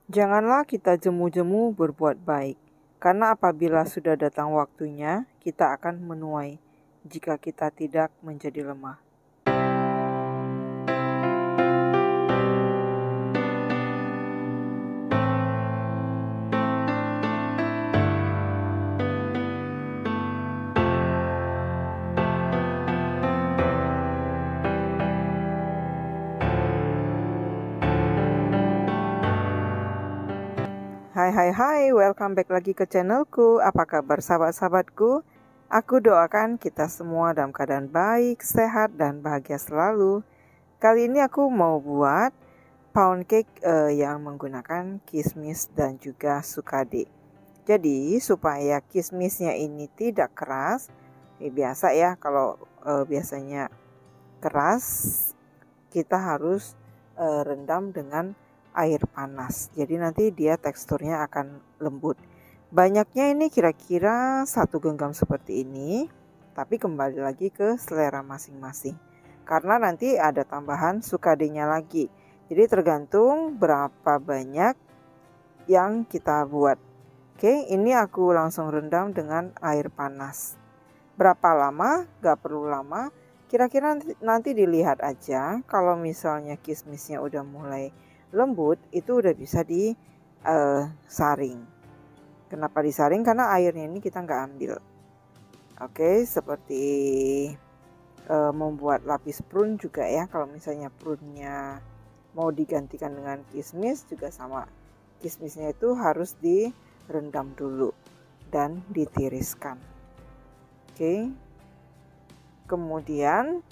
Janganlah kita jemu-jemu berbuat baik, karena apabila sudah datang waktunya, kita akan menuai jika kita tidak menjadi lemah. Hai, welcome back lagi ke channelku. Apa kabar sahabat-sahabatku? Aku doakan kita semua dalam keadaan baik, sehat, dan bahagia selalu. Kali ini aku mau buat pound cake yang menggunakan kismis dan juga sukade. Jadi supaya kismisnya ini tidak keras, biasa ya kalau biasanya keras, kita harus rendam dengan air panas. Jadi nanti dia teksturnya akan lembut. Banyaknya ini kira-kira 1 genggam seperti ini, tapi kembali lagi ke selera masing-masing. Karena nanti ada tambahan sukadenya lagi. Jadi tergantung berapa banyak yang kita buat. Oke, ini aku langsung rendam dengan air panas. Berapa lama? Gak perlu lama. Kira-kira nanti dilihat aja. Kalau misalnya kismisnya udah mulai lembut, itu udah bisa disaring. Kenapa disaring? Karena airnya ini kita nggak ambil. Oke, seperti membuat lapis prune juga ya. Kalau misalnya prune-nya mau digantikan dengan kismis juga sama. Kismisnya itu harus direndam dulu dan ditiriskan. Oke. Kemudian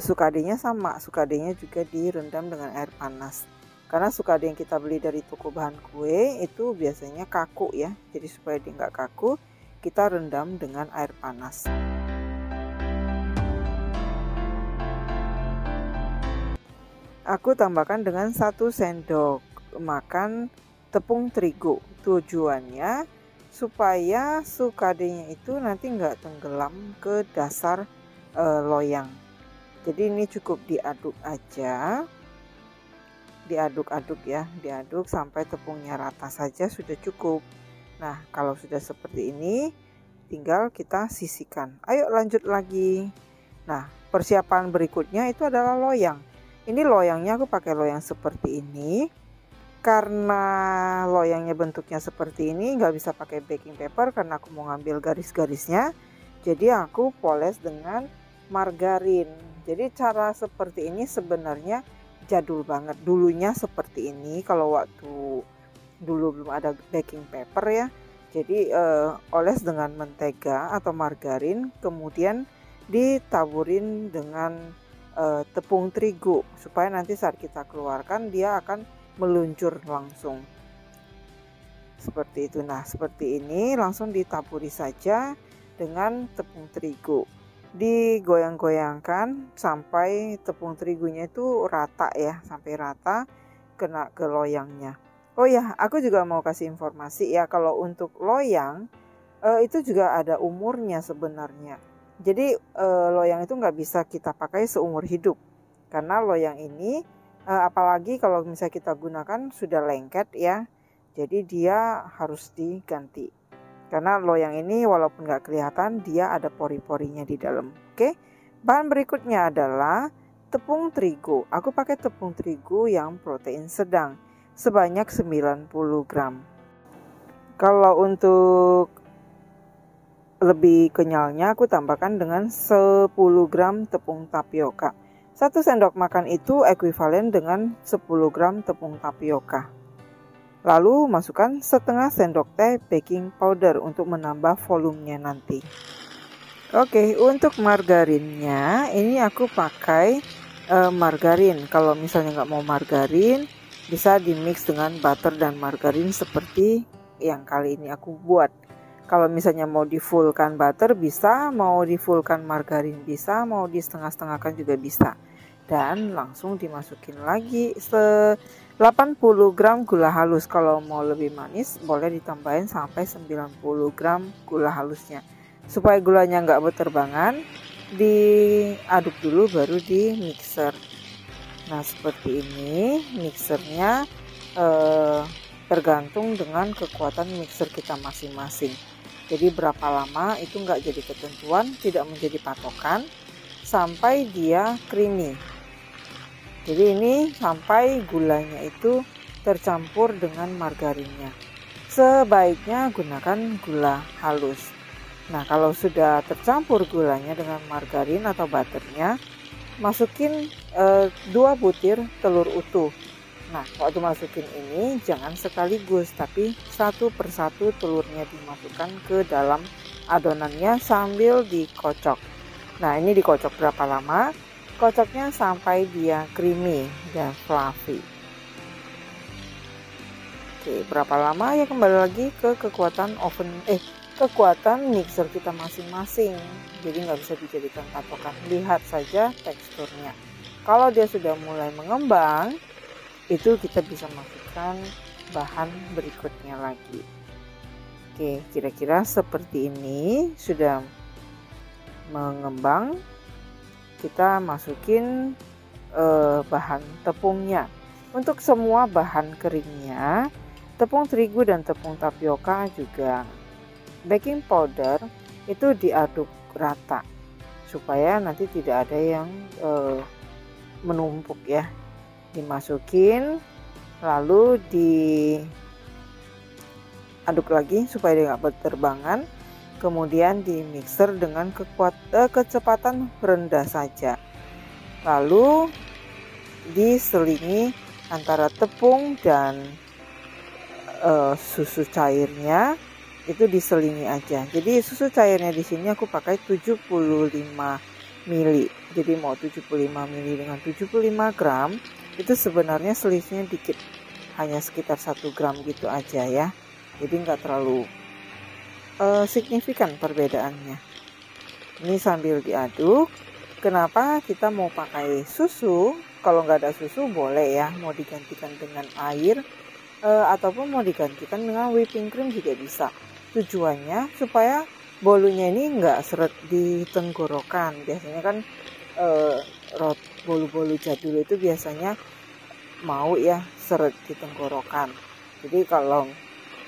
sukadenya sama, sukadenya juga direndam dengan air panas. Karena sukade yang kita beli dari toko bahan kue itu biasanya kaku ya. Jadi supaya dia nggak kaku, kita rendam dengan air panas. Aku tambahkan dengan 1 sendok makan tepung terigu. Tujuannya supaya sukadenya itu nanti nggak tenggelam ke dasar loyang. Jadi ini cukup diaduk aja, diaduk-aduk ya, diaduk sampai tepungnya rata saja sudah cukup. Nah, kalau sudah seperti ini, tinggal kita sisihkan. Ayo lanjut lagi. Nah, persiapan berikutnya itu adalah loyang. Ini loyangnya aku pakai loyang seperti ini. Karena loyangnya bentuknya seperti ini, nggak bisa pakai baking paper karena aku mau ngambil garis-garisnya. Jadi aku poles dengan margarin. Jadi cara seperti ini sebenarnya jadul banget. Dulunya seperti ini kalau waktu dulu belum ada baking paper ya. Jadi oles dengan mentega atau margarin, kemudian ditaburin dengan tepung terigu supaya nanti saat kita keluarkan dia akan meluncur langsung. Seperti itu. Nah, seperti ini langsung ditaburi saja dengan tepung terigu. Digoyang-goyangkan sampai tepung terigunya itu rata ya, sampai rata kena ke loyangnya. Oh ya, aku juga mau kasih informasi ya, kalau untuk loyang itu juga ada umurnya sebenarnya. Jadi loyang itu nggak bisa kita pakai seumur hidup, karena loyang ini apalagi kalau misalnya kita gunakan sudah lengket ya, jadi dia harus diganti. Karena loyang ini walaupun nggak kelihatan, dia ada pori-porinya di dalam. Oke, bahan berikutnya adalah tepung terigu. Aku pakai tepung terigu yang protein sedang sebanyak 90 gram. Kalau untuk lebih kenyalnya aku tambahkan dengan 10 gram tepung tapioka. 1 sendok makan itu ekuivalen dengan 10 gram tepung tapioka. Lalu masukkan setengah sendok teh baking powder untuk menambah volumenya nanti. Oke, untuk margarinnya ini aku pakai margarin. Kalau misalnya nggak mau margarin, bisa dimix dengan butter dan margarin seperti yang kali ini aku buat. Kalau misalnya mau di fullkan butter bisa, mau di fullkan margarin bisa, mau di setengah-setengahkan juga bisa. Dan langsung dimasukin lagi 80 gram gula halus. Kalau mau lebih manis boleh ditambahin sampai 90 gram gula halusnya. Supaya gulanya nggak berterbangan, diaduk dulu baru di mixer. Nah seperti ini mixernya. tergantung dengan kekuatan mixer kita masing-masing. Jadi berapa lama itu nggak jadi ketentuan, tidak menjadi patokan sampai dia creamy. Jadi ini sampai gulanya itu tercampur dengan margarinnya. Sebaiknya gunakan gula halus. Nah, kalau sudah tercampur gulanya dengan margarin atau butternya, masukin 2 butir telur utuh. Nah, waktu masukin ini jangan sekaligus, tapi satu persatu telurnya dimasukkan ke dalam adonannya sambil dikocok. Nah, ini dikocok berapa lama? Kocoknya sampai dia creamy dan fluffy. Oke, berapa lama ya, kembali lagi ke kekuatan kekuatan mixer kita masing-masing. Jadi nggak bisa dijadikan patokan. Lihat saja teksturnya. Kalau dia sudah mulai mengembang, itu kita bisa masukkan bahan berikutnya lagi. Oke, kira-kira seperti ini sudah mengembang. Kita masukin bahan tepungnya. Untuk semua bahan keringnya, tepung terigu dan tepung tapioka juga baking powder itu diaduk rata supaya nanti tidak ada yang menumpuk ya. Dimasukin lalu diaduk lagi supaya dia nggak berterbangan, kemudian di mixer dengan kecepatan rendah saja, lalu diselingi antara tepung dan susu cairnya, itu diselingi aja. Jadi susu cairnya di sini aku pakai 75 ml. Jadi mau 75 ml dengan 75 gram itu sebenarnya selisihnya dikit, hanya sekitar 1 gram gitu aja ya. Jadi nggak terlalu signifikan perbedaannya. Ini sambil diaduk. Kenapa kita mau pakai susu? Kalau nggak ada susu boleh ya, mau digantikan dengan air ataupun mau digantikan dengan whipping cream juga bisa. Tujuannya supaya bolunya ini nggak seret di tenggorokan. Biasanya kan bolu-bolu jadul itu biasanya mau ya seret di tenggorokan. Jadi kalau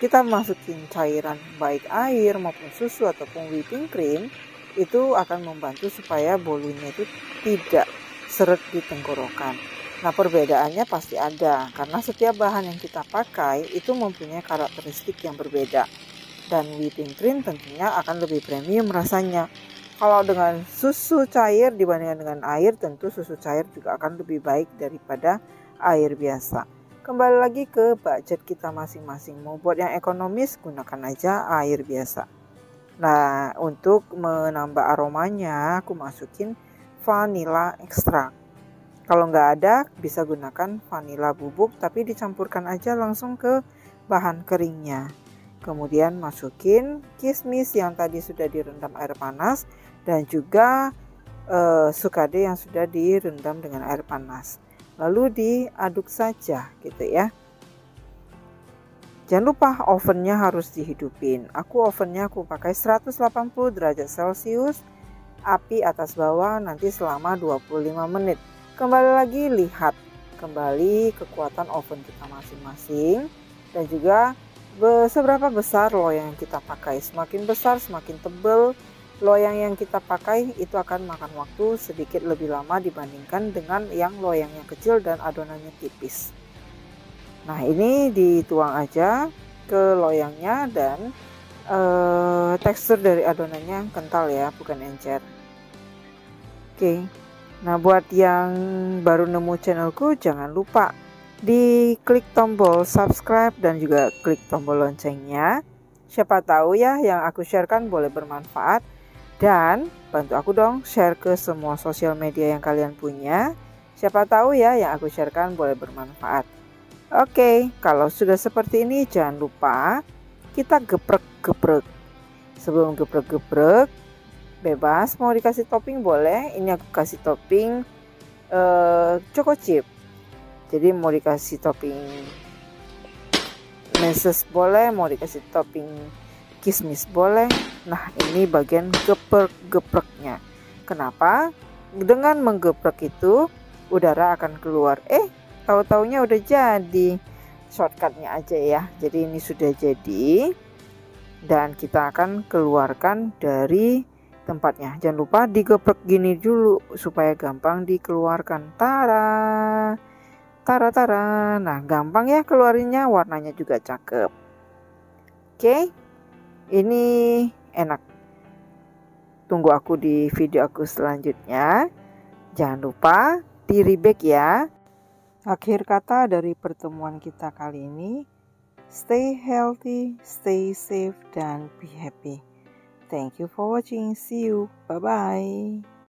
kita masukin cairan baik air maupun susu ataupun whipping cream, itu akan membantu supaya bolunya itu tidak seret di tenggorokan. Nah, perbedaannya pasti ada karena setiap bahan yang kita pakai itu mempunyai karakteristik yang berbeda. Dan whipping cream tentunya akan lebih premium rasanya. Kalau dengan susu cair dibandingkan dengan air, tentu susu cair juga akan lebih baik daripada air biasa. Kembali lagi ke budget kita masing-masing. Mau buat yang ekonomis, gunakan aja air biasa. Nah, untuk menambah aromanya, aku masukin vanilla extract. Kalau nggak ada, bisa gunakan vanilla bubuk, tapi dicampurkan aja langsung ke bahan keringnya. Kemudian masukin kismis yang tadi sudah direndam air panas dan juga sukade yang sudah direndam dengan air panas. Lalu diaduk saja gitu ya. Jangan lupa ovennya harus dihidupin. Aku pakai 180 derajat Celcius, api atas bawah nanti selama 25 menit. Kembali lagi lihat kembali kekuatan oven kita masing-masing dan juga seberapa besar loyang yang kita pakai. Semakin besar, semakin tebal loyang yang kita pakai itu akan makan waktu sedikit lebih lama dibandingkan dengan yang loyangnya kecil dan adonannya tipis. Nah, ini dituang aja ke loyangnya dan tekstur dari adonannya kental ya, bukan encer. Oke. Nah, buat yang baru nemu channelku, jangan lupa diklik tombol subscribe dan juga klik tombol loncengnya. Siapa tahu ya yang aku sharekan boleh bermanfaat. Dan bantu aku dong share ke semua sosial media yang kalian punya. Siapa tahu ya yang aku sharekan boleh bermanfaat. Oke, kalau sudah seperti ini jangan lupa kita geprek-geprek. Sebelum geprek-geprek, bebas mau dikasih topping boleh. Ini aku kasih topping choco chip. Jadi mau dikasih topping meses boleh, mau dikasih topping kismis boleh. Nah, ini bagian geprek-gepreknya. Kenapa? Dengan menggeprek itu udara akan keluar. Tahu-taunya udah jadi. shortcutnya aja ya. Jadi ini sudah jadi dan kita akan keluarkan dari tempatnya. Jangan lupa digeprek gini dulu supaya gampang dikeluarkan. Tara, tara, tara. Nah, gampang ya keluarinnya, warnanya juga cakep. Oke, ini enak. Tunggu aku di video aku selanjutnya. Jangan lupa di reback ya. Akhir kata dari pertemuan kita kali ini, stay healthy, stay safe, dan be happy. Thank you for watching. See you. Bye-bye.